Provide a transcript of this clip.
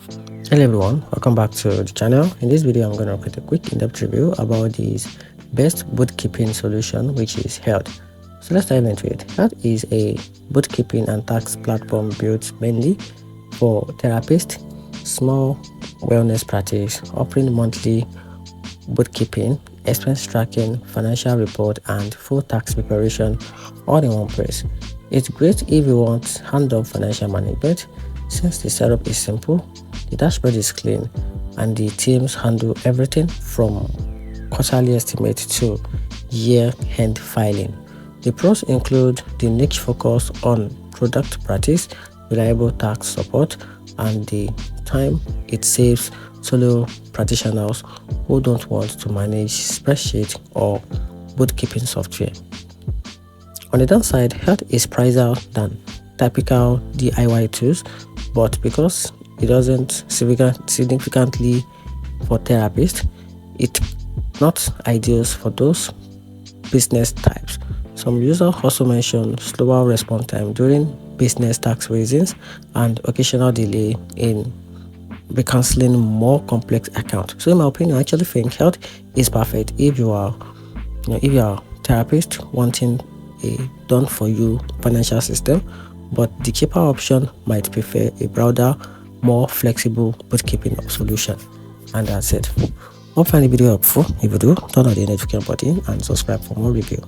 Hello everyone, welcome back to the channel. In this video, I'm going to create a quick in-depth review about this best bookkeeping solution, which is Health. So let's dive into it. Health is a bookkeeping and tax platform built mainly for therapists, small wellness practice, offering monthly bookkeeping, expense tracking, financial report, and full tax preparation all in one place. It's great if you want hand-on financial management, since the setup is simple, the dashboard is clean, and the teams handle everything from quarterly estimate to year-end filing. The pros include the niche focus on product practice, reliable tax support, and the time it saves solo practitioners who don't want to manage spreadsheet or bookkeeping software. On the downside, Health is pricier than typical DIY tools, but because it doesn't significantly for therapists, it's not ideal for those business types. Some users also mention slower response time during business tax reasons and occasional delay in reconciling more complex accounts. So in my opinion, I actually think Health is perfect if you are a therapist wanting a done for you financial system, but the cheaper option might prefer a broader, more flexible bookkeeping solution. And that's it. Hope you find the video helpful. If you do, turn on the notification button and subscribe for more review.